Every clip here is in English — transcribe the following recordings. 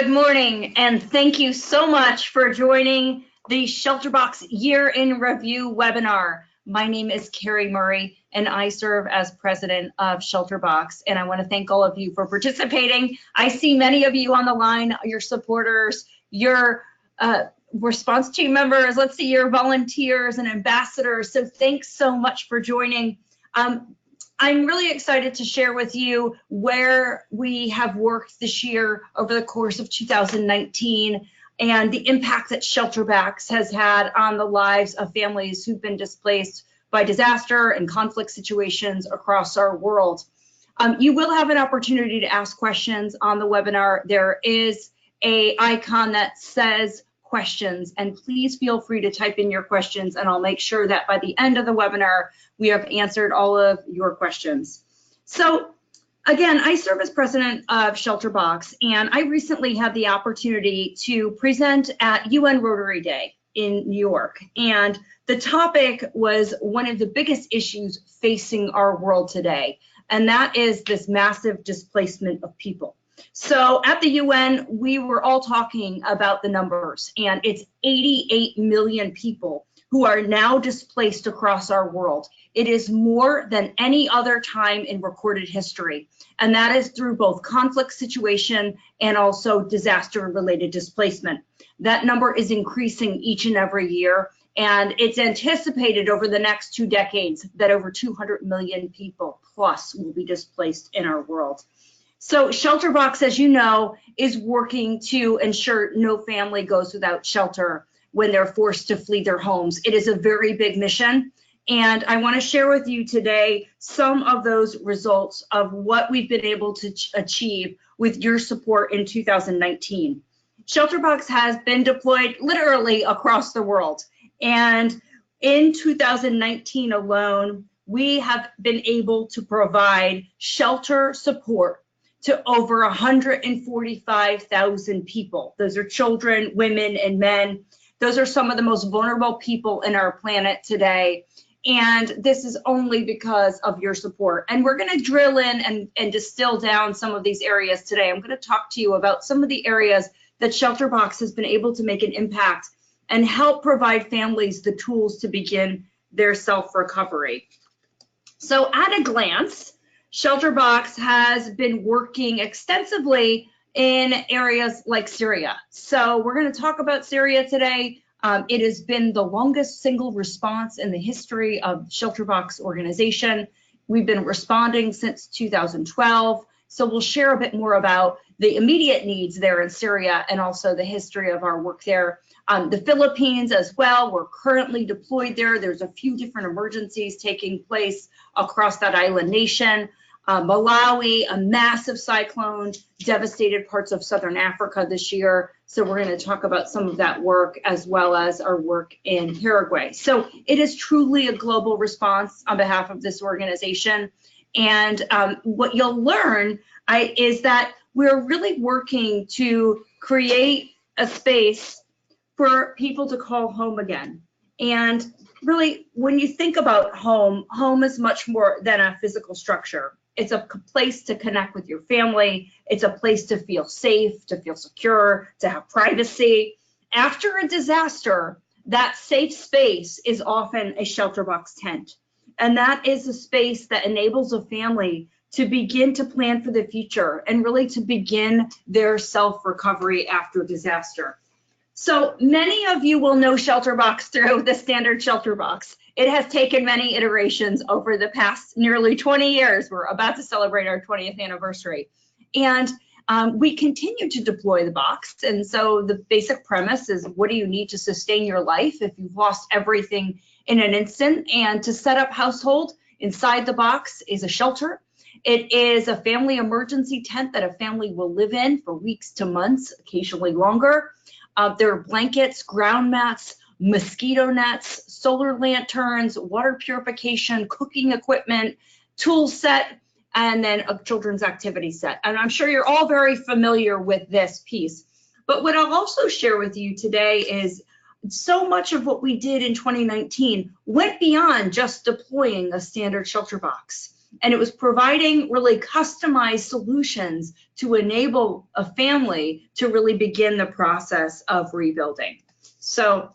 Good morning, and thank you so much for joining the ShelterBox Year in Review webinar. My name is Kerri Murray, and I serve as president of ShelterBox, and I want to thank all of you for participating. I see many of you on the line, your supporters, your response team members, let's see, your volunteers and ambassadors, so thanks so much for joining. I'm really excited to share with you where we have worked this year over the course of 2019 and the impact that ShelterBox has had on the lives of families who've been displaced by disaster and conflict situations across our world. You will have an opportunity to ask questions on the webinar. There is an icon that says questions, and please feel free to type in your questions, and I'll make sure that by the end of the webinar we have answered all of your questions. So again, I serve as president of ShelterBox, and I recently had the opportunity to present at UN Rotary Day in New York, and the topic was one of the biggest issues facing our world today, and that is this massive displacement of people. So at the UN, we were all talking about the numbers, and it's 88 million people who are now displaced across our world. It is more than any other time in recorded history, and that is through both conflict situation and also disaster-related displacement. That number is increasing each and every year, and it's anticipated over the next 2 decades that over 200 million people plus will be displaced in our world. So ShelterBox, as you know, is working to ensure no family goes without shelter when they're forced to flee their homes. It is a very big mission, and I want to share with you today some of those results of what we've been able to achieve with your support in 2019. ShelterBox has been deployed literally across the world, and in 2019 alone, we have been able to provide shelter support to over 145,000 people. Those are children, women, and men. Those are some of the most vulnerable people in our planet today. And this is only because of your support. And we're gonna drill in and distill down some of these areas today. I'm gonna talk to you about some of the areas that ShelterBox has been able to make an impact and help provide families the tools to begin their self-recovery. So at a glance, ShelterBox has been working extensively in areas like Syria. So we're going to talk about Syria today. It has been the longest single response in the history of ShelterBox organization. We've been responding since 2012. So we'll share a bit more about the immediate needs there in Syria and also the history of our work there. The Philippines as well, we're currently deployed there. There's a few different emergencies taking place across that island nation. Malawi, a massive cyclone devastated parts of Southern Africa this year. So we're going to talk about some of that work as well as our work in Paraguay. So it is truly a global response on behalf of this organization. And what you'll learn is that we're really working to create a space for people to call home again. And really, when you think about home, home is much more than a physical structure. It's a place to connect with your family. It's a place to feel safe, to feel secure, to have privacy. After a disaster, that safe space is often a ShelterBox tent. And that is a space that enables a family to begin to plan for the future and really to begin their self-recovery after disaster. So many of you will know ShelterBox through the standard ShelterBox. It has taken many iterations over the past nearly 20 years. We're about to celebrate our 20th anniversary. And we continue to deploy the box. And so the basic premise is, what do you need to sustain your life if you've lost everything in an instant? And to set up household inside the box is a shelter. It is a family emergency tent that a family will live in for weeks to months, occasionally longer. There are blankets, ground mats, mosquito nets, solar lanterns, water purification, cooking equipment, tool set, and then a children's activity set. And I'm sure you're all very familiar with this piece. But what I'll also share with you today is so much of what we did in 2019 went beyond just deploying a standard ShelterBox. And it was providing really customized solutions to enable a family to really begin the process of rebuilding. So,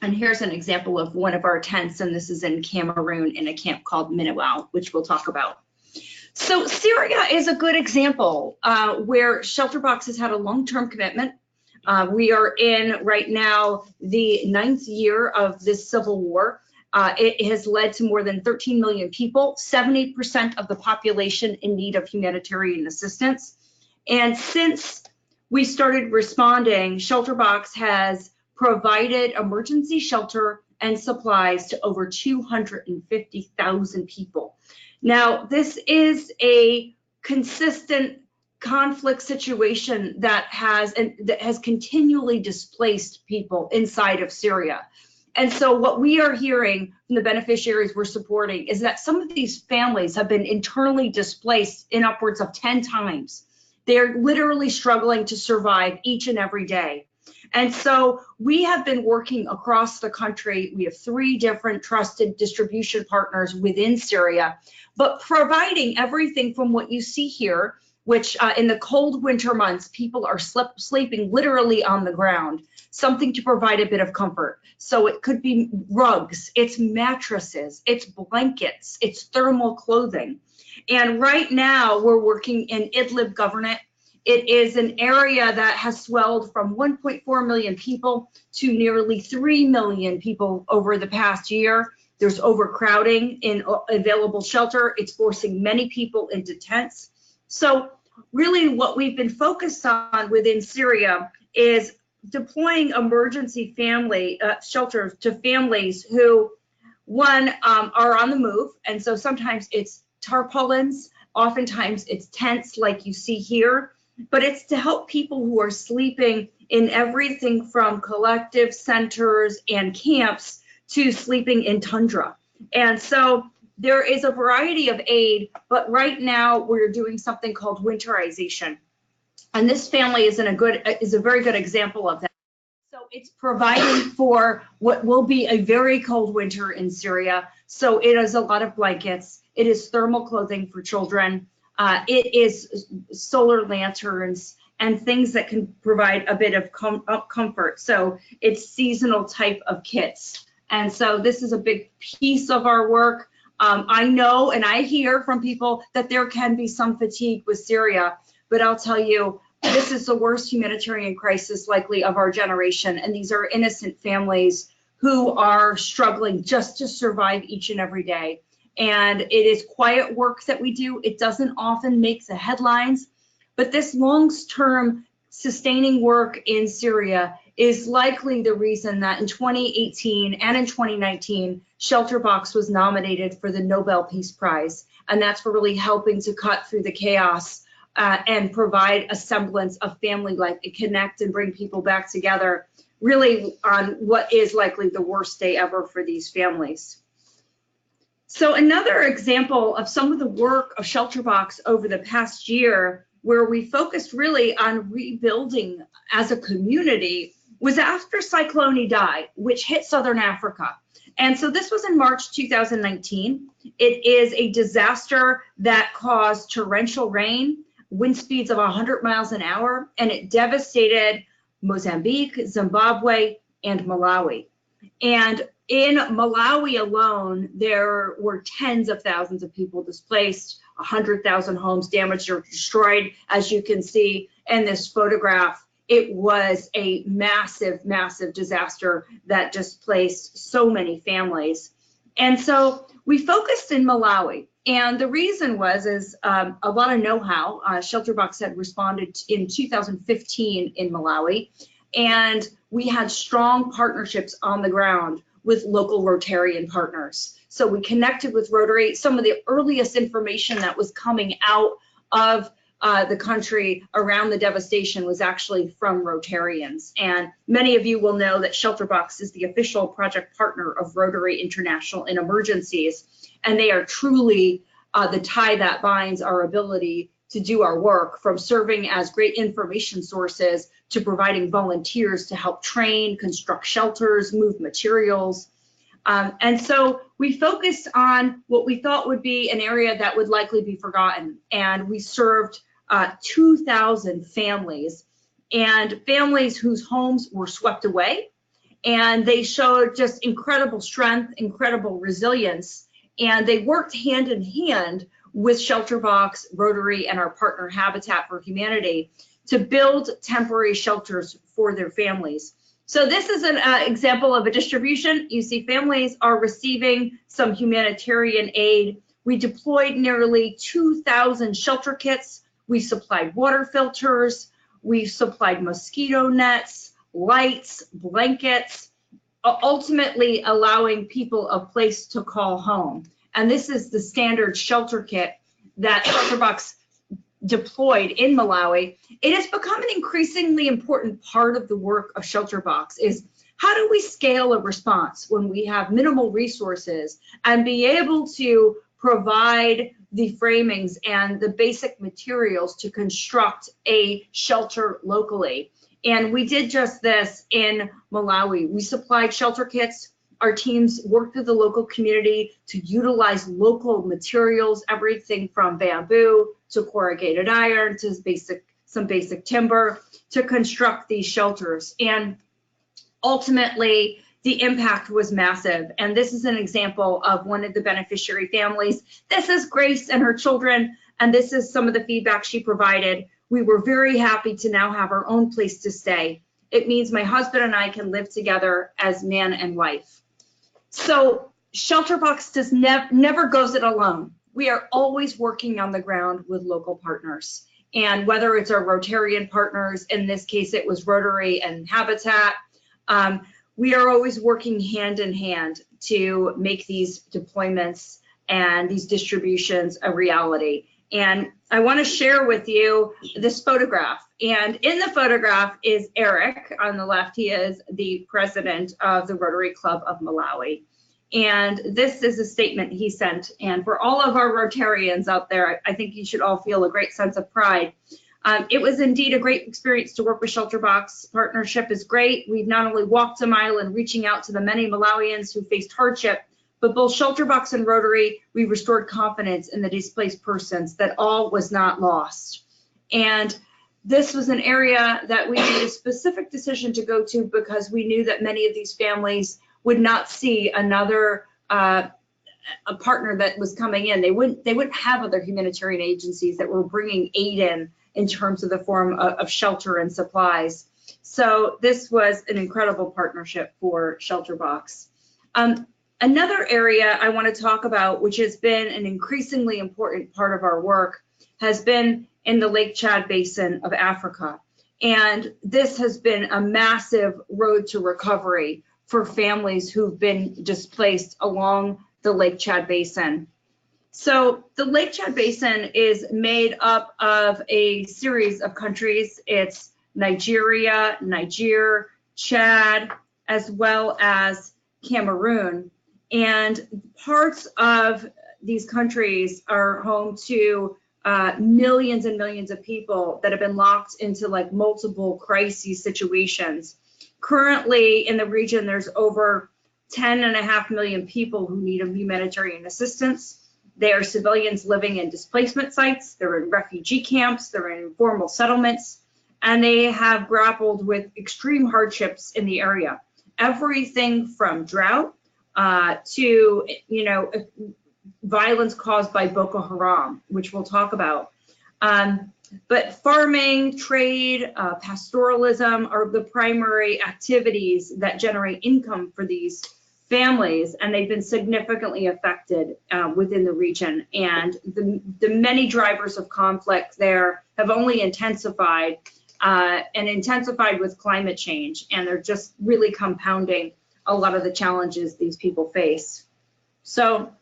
and here's an example of one of our tents, and this is in Cameroon in a camp called Minawal, which we'll talk about. So Syria is a good example where ShelterBox has had a long-term commitment. We are in right now the 9th year of this civil war. It has led to more than 13 million people, 70% of the population in need of humanitarian assistance. And since we started responding, ShelterBox has provided emergency shelter and supplies to over 250,000 people. Now, this is a consistent conflict situation that has continually displaced people inside of Syria. And so what we are hearing from the beneficiaries we're supporting is that some of these families have been internally displaced in upwards of 10 times. They're literally struggling to survive each and every day. And so we have been working across the country. We have 3 different trusted distribution partners within Syria, but providing everything from what you see here, which in the cold winter months, people are sleeping literally on the ground, something to provide a bit of comfort. So it could be rugs, it's mattresses, it's blankets, it's thermal clothing. And right now we're working in Idlib Governorate. It is an area that has swelled from 1.4 million people to nearly 3 million people over the past year. There's overcrowding in available shelter. It's forcing many people into tents. So really what we've been focused on within Syria is deploying emergency family shelters to families who, one, are on the move. And so sometimes it's tarpaulins, oftentimes it's tents like you see here, but it's to help people who are sleeping in everything from collective centers and camps to sleeping in tundra. And so there is a variety of aid, but right now we're doing something called winterization. And this family is a very good example of that. So it's providing for what will be a very cold winter in Syria. So it is a lot of blankets. It is thermal clothing for children. It is solar lanterns and things that can provide a bit of comfort. So it's seasonal type of kits. And so this is a big piece of our work. I know and I hear from people that there can be some fatigue with Syria, but I'll tell you, this is the worst humanitarian crisis likely of our generation. And these are innocent families who are struggling just to survive each and every day. And it is quiet work that we do. It doesn't often make the headlines, but this long-term sustaining work in Syria is likely the reason that in 2018 and in 2019, ShelterBox was nominated for the Nobel Peace Prize. And that's for really helping to cut through the chaos and provide a semblance of family life and connect and bring people back together, really on what is likely the worst day ever for these families. So another example of some of the work of ShelterBox over the past year, where we focused really on rebuilding as a community, was after Cyclone Idai, which hit Southern Africa. And so this was in March 2019. It is a disaster that caused torrential rain, wind speeds of 100 miles an hour, and it devastated Mozambique, Zimbabwe, and Malawi. And in Malawi alone, there were tens of thousands of people displaced, 100,000 homes damaged or destroyed. As you can see in this photograph, it was a massive, massive disaster that displaced so many families. And so we focused in Malawi. And the reason was a lot of know-how. ShelterBox had responded in 2015 in Malawi, and we had strong partnerships on the ground with local Rotarian partners. So we connected with Rotary. Some of the earliest information that was coming out of the country around the devastation was actually from Rotarians. And many of you will know that ShelterBox is the official project partner of Rotary International in emergencies. And they are truly the tie that binds our ability to do our work, from serving as great information sources to providing volunteers to help train, construct shelters, move materials. And so we focused on what we thought would be an area that would likely be forgotten. And we served 2,000 families, and families whose homes were swept away. And they showed just incredible strength, incredible resilience. And they worked hand in hand with ShelterBox, Rotary, and our partner Habitat for Humanity to build temporary shelters for their families. So this is an example of a distribution. You see families are receiving some humanitarian aid. We deployed nearly 2,000 shelter kits. We supplied water filters. We supplied mosquito nets, lights, blankets, ultimately allowing people a place to call home. And this is the standard shelter kit that ShelterBox deployed in Malawi. It has become an increasingly important part of the work of ShelterBox is how do we scale a response when we have minimal resources and be able to provide the framings and the basic materials to construct a shelter locally. And we did just this in Malawi. We supplied shelter kits. Our teams worked with the local community to utilize local materials, everything from bamboo to corrugated iron to some basic timber to construct these shelters. And ultimately, the impact was massive. And this is an example of one of the beneficiary families. This is Grace and her children, and this is some of the feedback she provided. We were very happy to now have our own place to stay. It means my husband and I can live together as man and wife. So ShelterBox never goes it alone. We are always working on the ground with local partners. And whether it's our Rotarian partners, in this case it was Rotary and Habitat, we are always working hand in hand to make these deployments and these distributions a reality. And I want to share with you this photograph. And in the photograph is Eric on the left. He is the president of the Rotary Club of Malawi. And this is a statement he sent. And for all of our Rotarians out there, I think you should all feel a great sense of pride. It was indeed a great experience to work with ShelterBox. Partnership is great. We've not only walked a mile in reaching out to the many Malawians who faced hardship, but both ShelterBox and Rotary, we restored confidence in the displaced persons that all was not lost. And this was an area that we made a specific decision to go to because we knew that many of these families would not see another a partner that was coming in. They wouldn't have other humanitarian agencies that were bringing aid in terms of the form of shelter and supplies. So this was an incredible partnership for ShelterBox. Another area I want to talk about, which has been an increasingly important part of our work, has been in the Lake Chad Basin of Africa. And this has been a massive road to recovery for families who've been displaced along the Lake Chad Basin. So the Lake Chad Basin is made up of a series of countries. It's Nigeria, Niger, Chad, as well as Cameroon. And parts of these countries are home to millions and millions of people that have been locked into like multiple crisis situations. Currently in the region, there's over 10.5 million people who need humanitarian assistance. They are civilians living in displacement sites, they're in refugee camps, they're in informal settlements, and they have grappled with extreme hardships in the area. Everything from drought to, violence caused by Boko Haram, which we'll talk about. But farming, trade, pastoralism are the primary activities that generate income for these families, and they've been significantly affected within the region. And the many drivers of conflict there have only intensified and intensified with climate change, and they're just really compounding a lot of the challenges these people face. So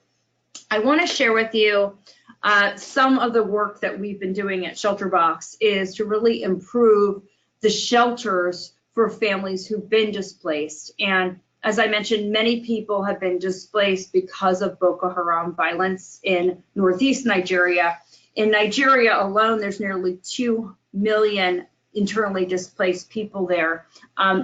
I want to share with you some of the work that we've been doing at ShelterBox is to really improve the shelters for families who've been displaced. And as I mentioned, many people have been displaced because of Boko Haram violence in northeast Nigeria. In Nigeria alone, there's nearly 2 million internally displaced people there.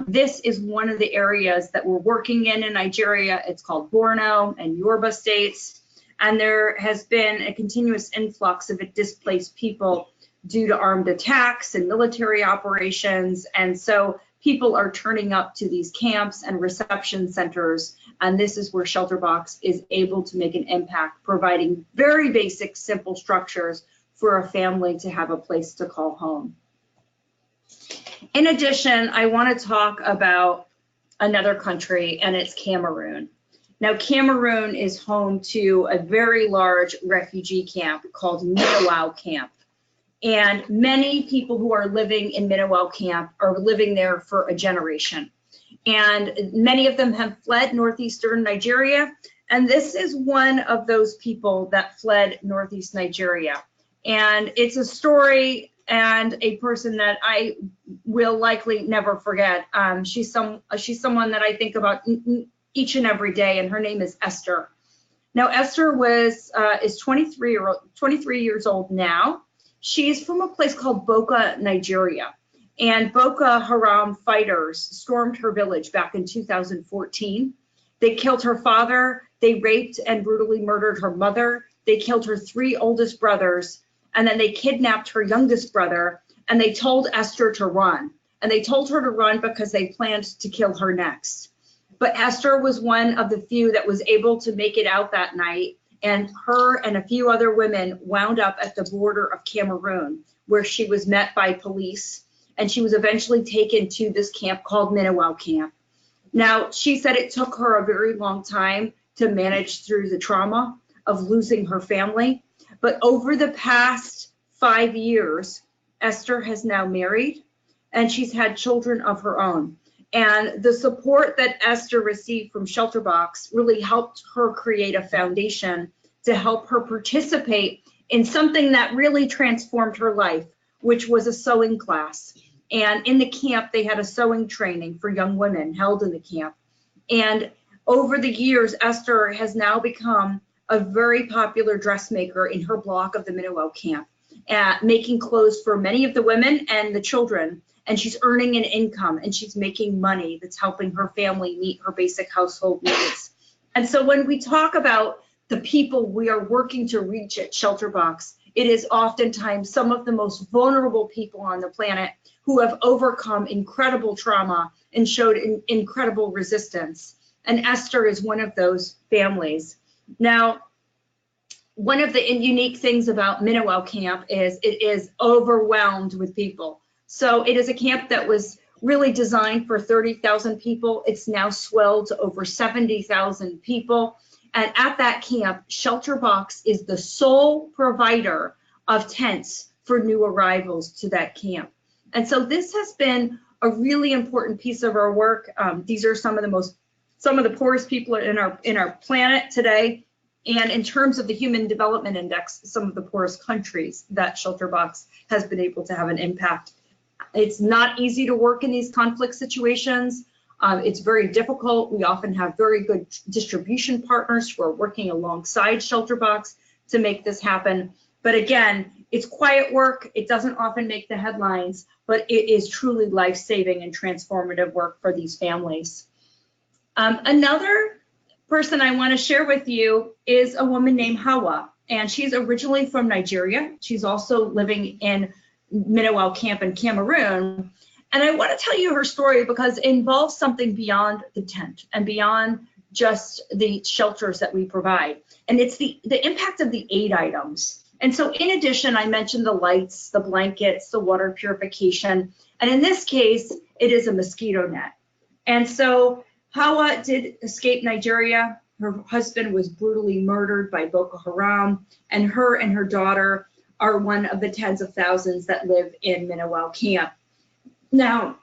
This is one of the areas that we're working in Nigeria. It's called Borno and Yoruba states. And there has been a continuous influx of displaced people due to armed attacks and military operations. And so people are turning up to these camps and reception centers. And this is where ShelterBox is able to make an impact, providing very basic, simple structures for a family to have a place to call home. In addition, I want to talk about another country, and it's Cameroon. Now, Cameroon is home to a very large refugee camp called Minowao Camp. And many people who are living in Minowao Camp are living there for a generation. And many of them have fled northeastern Nigeria. And this is one of those people that fled northeast Nigeria. And it's a story and a person that I will likely never forget. She's someone that I think about each and every day, and her name is Esther. Now, Esther is 23 years old now. She's from a place called Boko, Nigeria. And Boko Haram fighters stormed her village back in 2014. They killed her father. They raped and brutally murdered her mother. They killed her 3 oldest brothers. And then they kidnapped her youngest brother. And they told Esther to run. And they told her to run because they planned to kill her next. But Esther was one of the few that was able to make it out that night. And her and a few other women wound up at the border of Cameroon, where she was met by police. And she was eventually taken to this camp called Minowao Camp. Now, she said it took her a very long time to manage through the trauma of losing her family. But over the past 5 years, Esther has now married, and she's had children of her own. And the support that Esther received from ShelterBox really helped her create a foundation to help her participate in something that really transformed her life, which was a sewing class. And in the camp, they had a sewing training for young women held in the camp. And over the years, Esther has now become a very popular dressmaker in her block of the Minowao Camp, making clothes for many of the women and the children. And she's earning an income, and she's making money that's helping her family meet her basic household needs. And so when we talk about the people we are working to reach at ShelterBox, it is oftentimes some of the most vulnerable people on the planet who have overcome incredible trauma and showed incredible resistance. And Esther is one of those families. Now, one of the unique things about Minowao Camp is it is overwhelmed with people. So it is a camp that was really designed for 30,000 people. It's now swelled to over 70,000 people. And at that camp, ShelterBox is the sole provider of tents for new arrivals to that camp. And so this has been a really important piece of our work. These are some of the poorest people in our planet today. And in terms of the Human Development Index, some of the poorest countries that ShelterBox has been able to have an impact. It's not easy to work in these conflict situations. It's very difficult. We often have very good distribution partners who are working alongside ShelterBox to make this happen. But again, it's quiet work. It doesn't often make the headlines, but it is truly life-saving and transformative work for these families. Another person I want to share with you is a woman named Hawa, and she's originally from Nigeria. She's also living in Minowao Camp in Cameroon. And I want to tell you her story because it involves something beyond the tent and beyond just the shelters that we provide. And it's the impact of the aid items. And so in addition, I mentioned the lights, the blankets, the water purification. And in this case, it is a mosquito net. And so Hawa did escape Nigeria. Her husband was brutally murdered by Boko Haram, and her daughter are one of the tens of thousands that live in Minowao Camp. Now,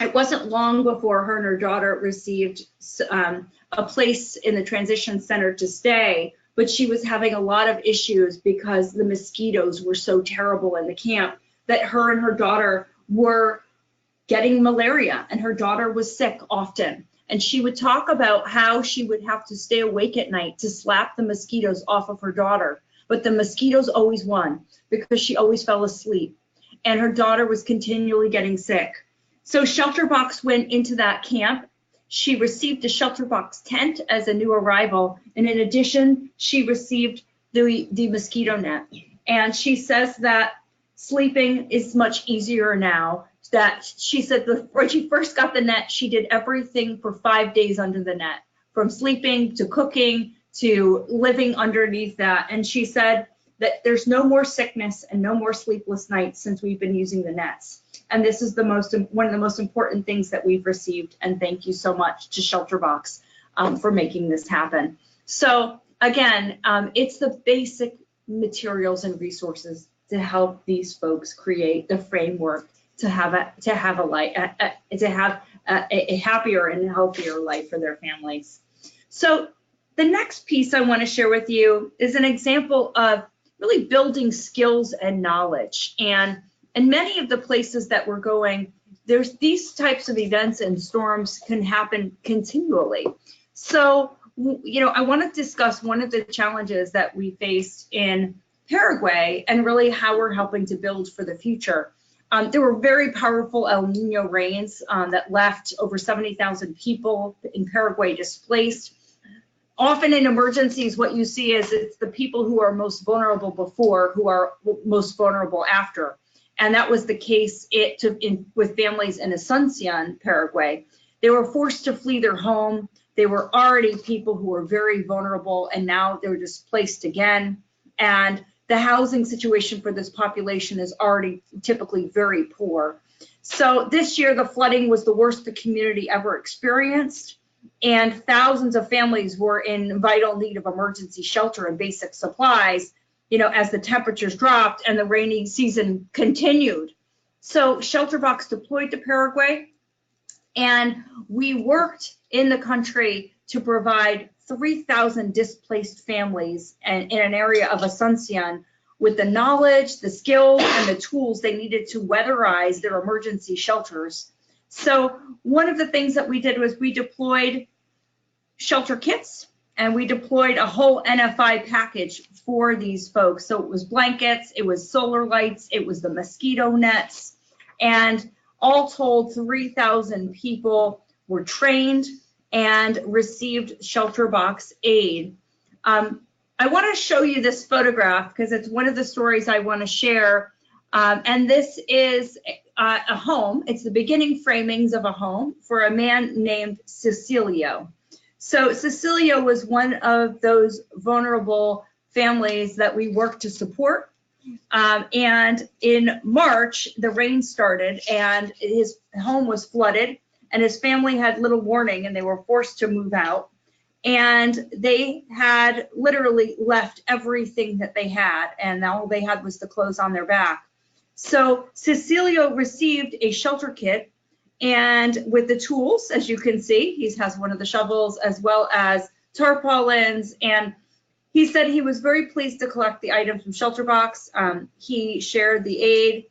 it wasn't long before her and her daughter received a place in the transition center to stay, but she was having a lot of issues because the mosquitoes were so terrible in the camp that her and her daughter were getting malaria, and her daughter was sick often. And she would talk about how she would have to stay awake at night to slap the mosquitoes off of her daughter. But the mosquitoes always won because she always fell asleep. and her daughter was continually getting sick. So ShelterBox went into that camp. She received a ShelterBox tent as a new arrival, and in addition, she received the mosquito net. And she says that sleeping is much easier now. That she said when she first got the net, she did everything for 5 days under the net, from sleeping to cooking to living underneath that. And she said that there's no more sickness and no more sleepless nights since we've been using the nets. And this is one of the most important things that we've received. And thank you so much to ShelterBox for making this happen. So again, it's the basic materials and resources to help these folks create the framework to have a happier and healthier life for their families. So the next piece I want to share with you is an example of really building skills and knowledge. And in many of the places that we're going, there's these types of events and storms can happen continually. So, I want to discuss one of the challenges that we faced in Paraguay and really how we're helping to build for the future. There were very powerful El Nino rains that left over 70,000 people in Paraguay displaced. Often in emergencies, what you see is it's the people who are most vulnerable before who are most vulnerable after. And that was the case with families in Asuncion, Paraguay. They were forced to flee their home. They were already people who were very vulnerable, and now they're displaced again. And the housing situation for this population is already typically very poor. So this year, the flooding was the worst the community ever experienced, and thousands of families were in vital need of emergency shelter and basic supplies, as the temperatures dropped and the rainy season continued. So ShelterBox deployed to Paraguay, and we worked in the country to provide 3,000 displaced families in an area of Asuncion with the knowledge, the skills, and the tools they needed to weatherize their emergency shelters. So one of the things that we did was we deployed shelter kits, and we deployed a whole NFI package for these folks. So it was blankets, it was solar lights, it was the mosquito nets, and all told, 3,000 people were trained and received ShelterBox aid. I want to show you this photograph because it's one of the stories I want to share. And this is a home. It's the beginning framings of a home for a man named Cecilio. So Cecilio was one of those vulnerable families that we worked to support. And in March, the rain started and his home was flooded, and his family had little warning and they were forced to move out. And they had literally left everything that they had, and all they had was the clothes on their back. So Cecilio received a shelter kit, and with the tools, as you can see, he has one of the shovels as well as tarpaulins, and he said he was very pleased to collect the items from ShelterBox. He shared the aid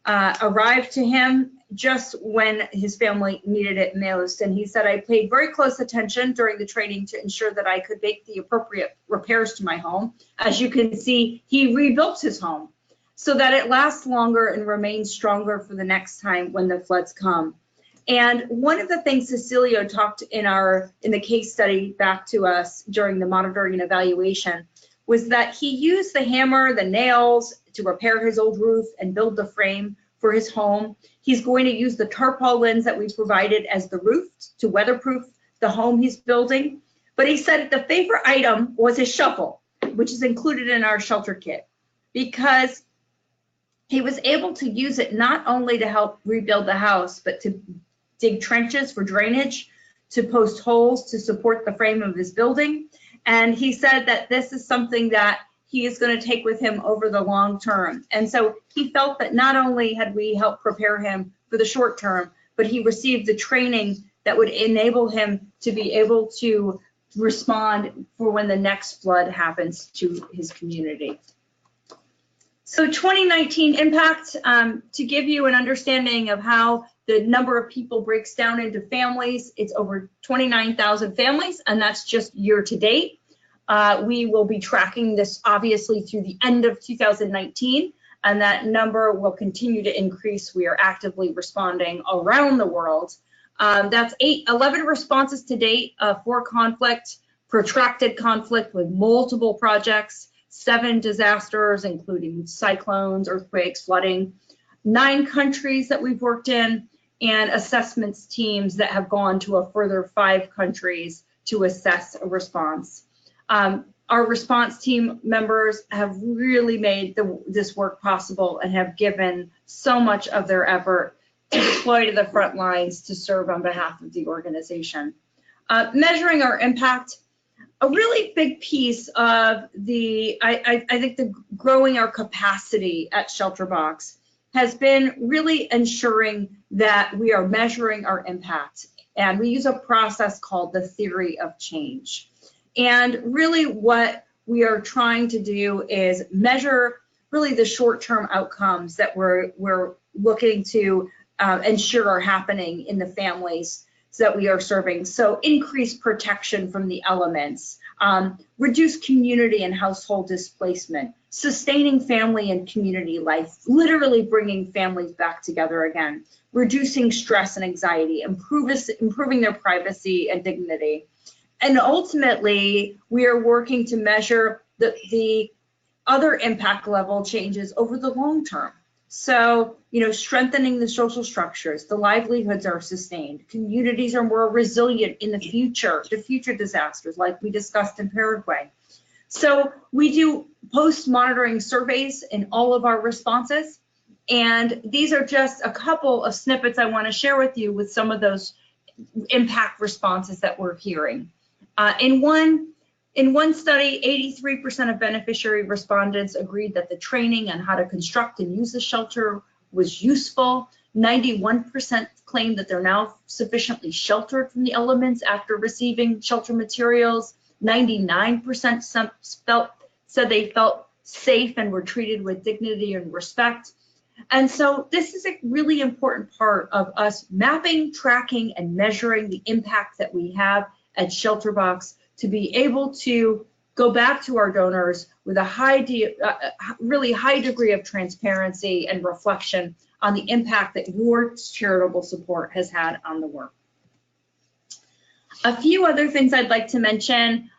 arrived to him just when his family needed it most. And he said, I paid very close attention during the training to ensure that I could make the appropriate repairs to my home. As you can see, he rebuilt his home so that it lasts longer and remains stronger for the next time when the floods come. And one of the things Cecilio talked in the case study back to us during the monitoring and evaluation was that he used the hammer, the nails to repair his old roof and build the frame for his home. He's going to use the tarpaulins that we provided as the roof to weatherproof the home he's building. But he said the favorite item was his shovel, which is included in our shelter kit, because he was able to use it not only to help rebuild the house, but to dig trenches for drainage, to post holes to support the frame of his building. And he said that this is something that he is going to take with him over the long term. And so he felt that not only had we helped prepare him for the short term, but he received the training that would enable him to be able to respond for when the next flood happens to his community. So 2019 impact, to give you an understanding of how the number of people breaks down into families, it's over 29,000 families, and that's just year to date. We will be tracking this obviously through the end of 2019 and that number will continue to increase. We are actively responding around the world. That's 11 responses to date for conflict, protracted conflict with multiple projects, 7 disasters, including cyclones, earthquakes, flooding, 9 countries that we've worked in, and assessments teams that have gone to a further 5 countries to assess a response. Our response team members have really made this work possible and have given so much of their effort to deploy to the front lines to serve on behalf of the organization. Measuring our impact, a really big piece of I think the growing our capacity at ShelterBox has been really ensuring that we are measuring our impact. And we use a process called the theory of change. And really what we are trying to do is measure really the short-term outcomes that we're looking to ensure are happening in the families that we are serving. So increased protection from the elements, reduce community and household displacement, sustaining family and community life, literally bringing families back together again, reducing stress and anxiety, improving their privacy and dignity. And ultimately, we are working to measure the other impact level changes over the long term. So, strengthening the social structures, the livelihoods are sustained, communities are more resilient in the future to future disasters like we discussed in Paraguay. So we do post-monitoring surveys in all of our responses. And these are just a couple of snippets I want to share with you with some of those impact responses that we're hearing. In one study, 83% of beneficiary respondents agreed that the training on how to construct and use the shelter was useful. 91% claimed that they're now sufficiently sheltered from the elements after receiving shelter materials. 99% said they felt safe and were treated with dignity and respect. And so this is a really important part of us mapping, tracking, and measuring the impact that we have at ShelterBox to be able to go back to our donors with a really high degree of transparency and reflection on the impact that your charitable support has had on the work. A few other things I'd like to mention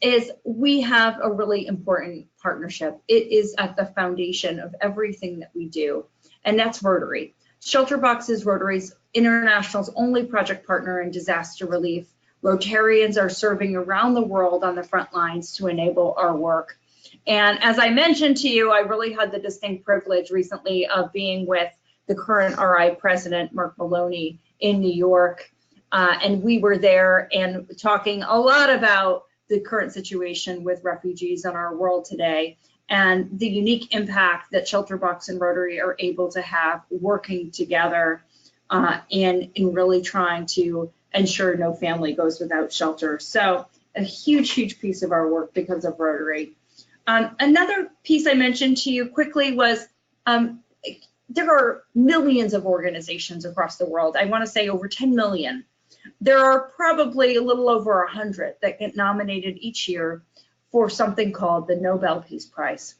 is we have a really important partnership. It is at the foundation of everything that we do, and that's Rotary. ShelterBox is Rotary International's only project partner in disaster relief. Rotarians are serving around the world on the front lines to enable our work. And as I mentioned to you, I really had the distinct privilege recently of being with the current RI president, Mark Maloney, in New York. And we were there and talking a lot about the current situation with refugees in our world today and the unique impact that ShelterBox and Rotary are able to have working together in really trying to ensure no family goes without shelter. So a huge, huge piece of our work because of Rotary. Another piece I mentioned to you quickly was there are millions of organizations across the world. I want to say over 10 million. There are probably a little over 100 that get nominated each year for something called the Nobel Peace Prize.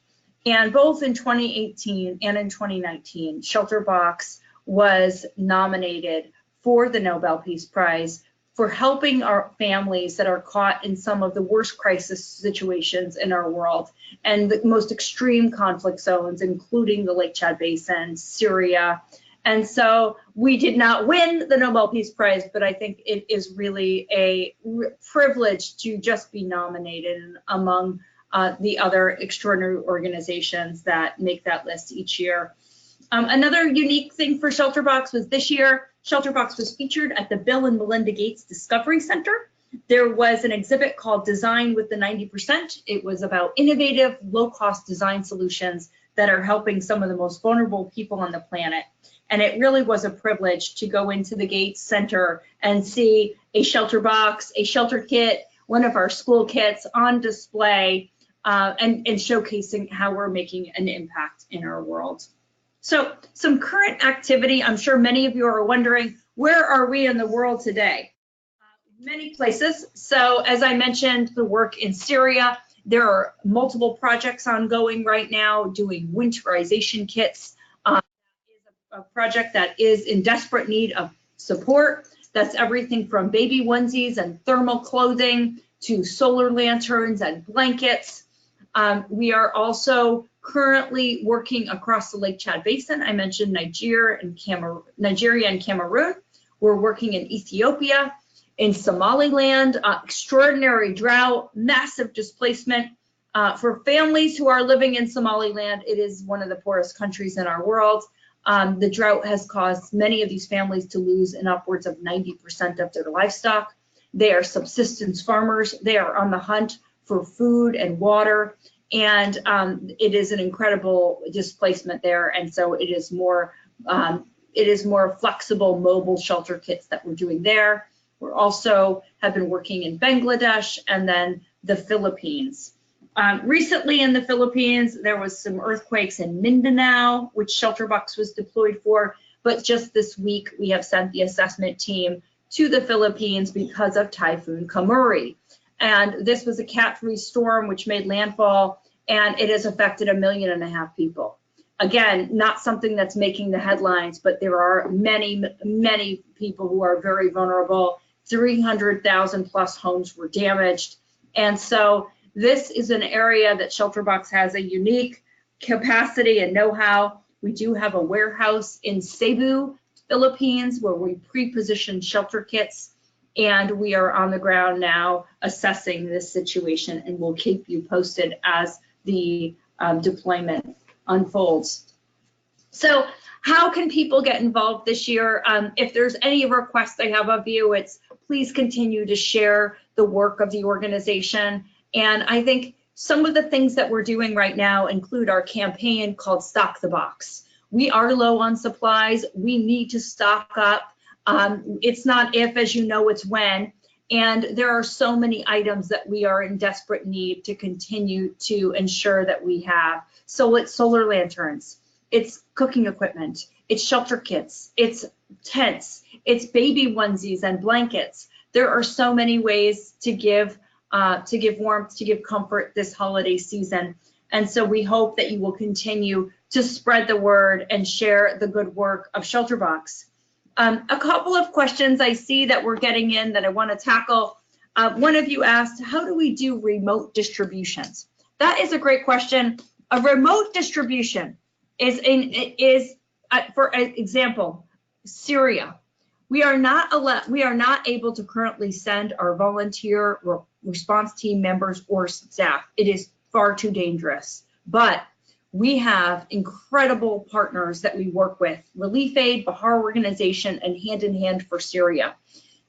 And both in 2018 and in 2019, ShelterBox was nominated for the Nobel Peace Prize for helping our families that are caught in some of the worst crisis situations in our world and the most extreme conflict zones, including the Lake Chad Basin, Syria. And so we did not win the Nobel Peace Prize, but I think it is really a privilege to just be nominated among the other extraordinary organizations that make that list each year. Another unique thing for ShelterBox was this year, ShelterBox was featured at the Bill and Melinda Gates Discovery Center. There was an exhibit called Design with the 90%. It was about innovative, low-cost design solutions that are helping some of the most vulnerable people on the planet. And it really was a privilege to go into the Gates Center and see a ShelterBox, a shelter kit, one of our school kits on display and showcasing how we're making an impact in our world. So some current activity, I'm sure many of you are wondering, where are we in the world today? Many places. So as I mentioned, the work in Syria There are multiple projects ongoing right now doing winterization kits. A project that is in desperate need of support. That's everything from baby onesies and thermal clothing to solar lanterns and blankets. We are also currently working across the Lake Chad Basin. I mentioned Nigeria and Cameroon. We're working in Ethiopia, in Somaliland, extraordinary drought, massive displacement. For families who are living in Somaliland, it is one of the poorest countries in our world. The drought has caused many of these families to lose in upwards of 90% of their livestock. They are subsistence farmers. They are on the hunt for food and water, and it is an incredible displacement there. And so it is more flexible mobile shelter kits that we're doing there. We're also have been working in Bangladesh and then the Philippines. Recently in the Philippines, there was some earthquakes in Mindanao, which ShelterBox was deployed for, but just this week we have sent the assessment team to the Philippines because of Typhoon Kamuri. And this was a Cat 3 storm which made landfall, and it has affected 1.5 million people. Again, not something that's making the headlines, but there are many, many people who are very vulnerable. 300,000 plus homes were damaged. And so this is an area that ShelterBox has a unique capacity and know-how. We do have a warehouse in Cebu, Philippines, where we pre-position shelter kits, and we are on the ground now assessing this situation, and we'll keep you posted as the deployment unfolds. So how can people get involved this year? If there's any requests I have of you, it's please continue to share the work of the organization. And I think some of the things that we're doing right now include our campaign called Stock the Box. We are low on supplies. We need to stock up. It's not if, as you know, it's when. And there are so many items that we are in desperate need to continue to ensure that we have. So it's solar lanterns, it's cooking equipment, it's shelter kits, it's tents, it's baby onesies and blankets. There are so many ways to give warmth, to give comfort this holiday season. And so we hope that you will continue to spread the word and share the good work of ShelterBox. A couple of questions I see that we're getting in that I want to tackle. One of you asked, how do we do remote distributions? That is a great question. A remote distribution is for example, Syria. We are not able to currently send our volunteer response team members or staff. It is far too dangerous. But we have incredible partners that we work with, Relief Aid, Bahar Organization, and Hand in Hand for Syria.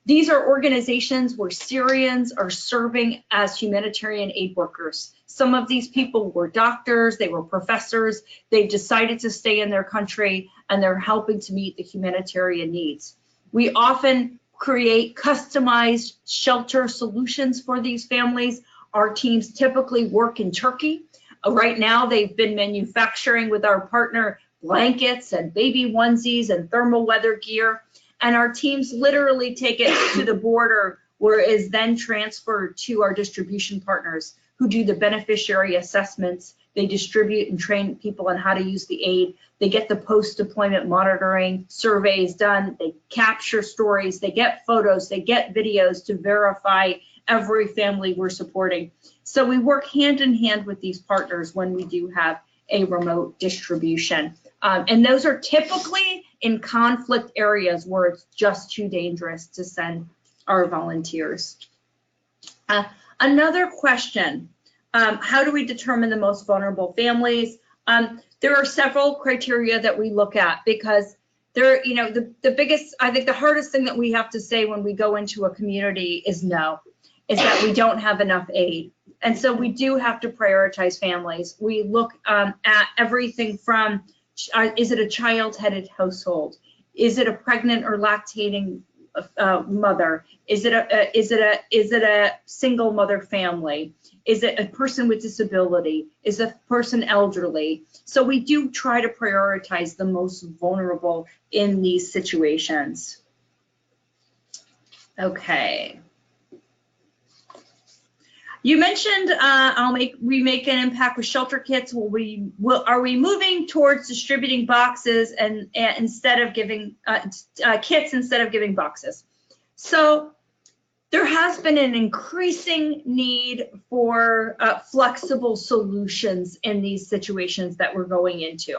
These are organizations where Syrians are serving as humanitarian aid workers. Some of these people were doctors, they were professors, they decided to stay in their country, and they're helping to meet the humanitarian needs. We often create customized shelter solutions for these families. Our teams typically work in Turkey. Right now, they've been manufacturing with our partner blankets and baby onesies and thermal weather gear. And our teams literally take it to the border, where it is then transferred to our distribution partners who do the beneficiary assessments. They distribute and train people on how to use the aid. They get the post-deployment monitoring surveys done. They capture stories. They get photos. They get videos to verify every family we're supporting. So we work hand in hand with these partners when we do have a remote distribution. And those are typically in conflict areas where it's just too dangerous to send our volunteers. Another question, how do we determine the most vulnerable families? There are several criteria that we look at, because there, you know, the biggest, I think the hardest thing that we have to say when we go into a community is no, is that we don't have enough aid. And so we do have to prioritize families. We look at everything from, is it a child-headed household? Is it a pregnant or lactating mother? Is it a single mother family? Is it a person with disability? Is a person elderly? So we do try to prioritize the most vulnerable in these situations. Okay. You mentioned we make an impact with shelter kits. Are we moving towards distributing boxes and instead of giving kits instead of giving boxes? So there has been an increasing need for flexible solutions in these situations that we're going into.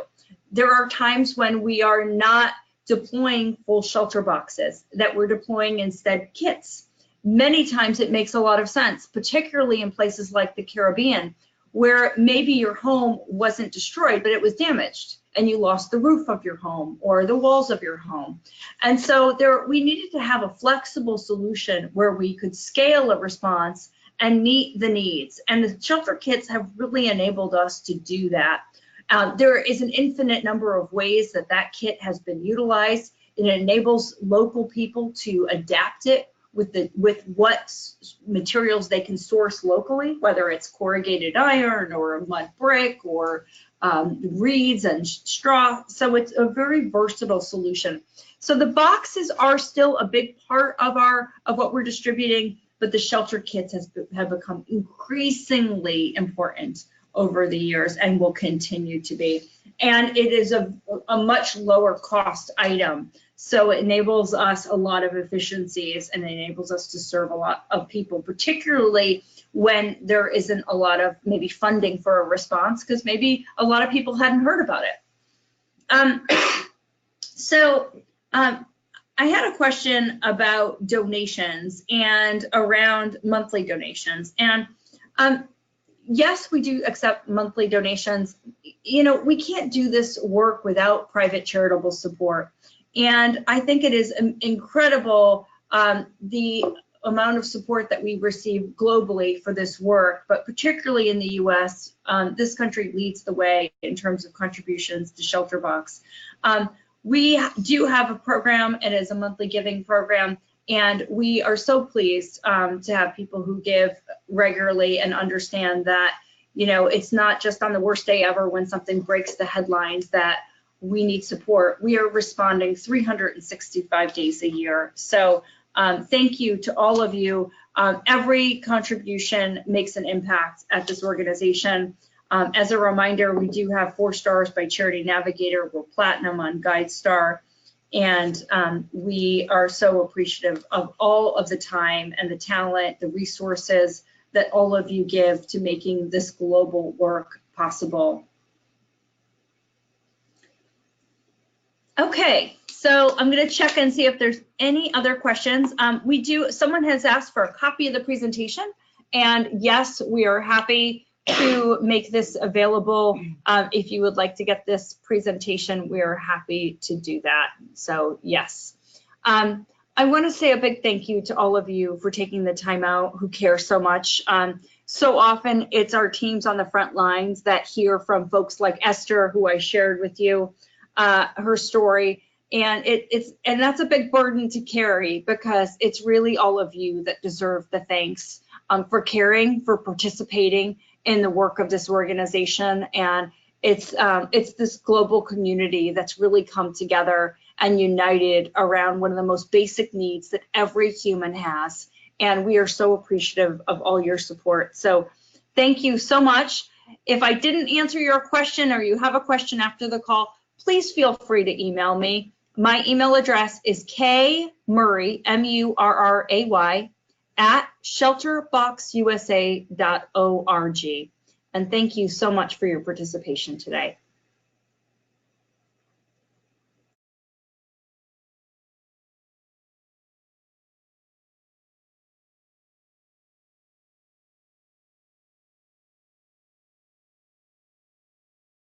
There are times when we are not deploying full shelter boxes, that we're deploying instead kits. Many times it makes a lot of sense, particularly in places like the Caribbean, where maybe your home wasn't destroyed, but it was damaged and you lost the roof of your home or the walls of your home. And so we needed to have a flexible solution where we could scale a response and meet the needs. And the shelter kits have really enabled us to do that. There is an infinite number of ways that kit has been utilized. It enables local people to adapt it with what materials they can source locally, whether it's corrugated iron or a mud brick or reeds and straw. So it's a very versatile solution. So the boxes are still a big part of what we're distributing, but the shelter kits have become increasingly important over the years and will continue to be. And it is a much lower cost item. So it enables us a lot of efficiencies and enables us to serve a lot of people, particularly when there isn't a lot of maybe funding for a response, because maybe a lot of people hadn't heard about it. I had a question about donations and around monthly donations. And yes, we do accept monthly donations. You know, we can't do this work without private charitable support. And I think it is incredible the amount of support that we receive globally for this work, but particularly in the US, this country leads the way in terms of contributions to ShelterBox. We do have a program, it is a monthly giving program, and we are so pleased to have people who give regularly and understand that, you know, it's not just on the worst day ever when something breaks the headlines that we need support. We are responding 365 days a year. So thank you to all of you. Every contribution makes an impact at this organization. As a reminder, we do have 4 stars by Charity Navigator. We're platinum on GuideStar. And we are so appreciative of all of the time and the talent, the resources that all of you give to making this global work possible. Okay, so I'm going to check and see if there's any other questions. Someone has asked for a copy of the presentation, and yes, we are happy to make this available. If you would like to get this presentation, we are happy to do that. So yes. I want to say a big thank you to all of you for taking the time out who care so much. So often it's our teams on the front lines that hear from folks like Esther, who I shared with you, her story, and that's a big burden to carry, because it's really all of you that deserve the thanks for caring, for participating in the work of this organization. And it's this global community that's really come together and united around one of the most basic needs that every human has. And we are so appreciative of all your support. So thank you so much. If I didn't answer your question or you have a question after the call, please feel free to email me. My email address is kmurray, M-U-R-R-A-Y, @shelterboxusa.org. And thank you so much for your participation today.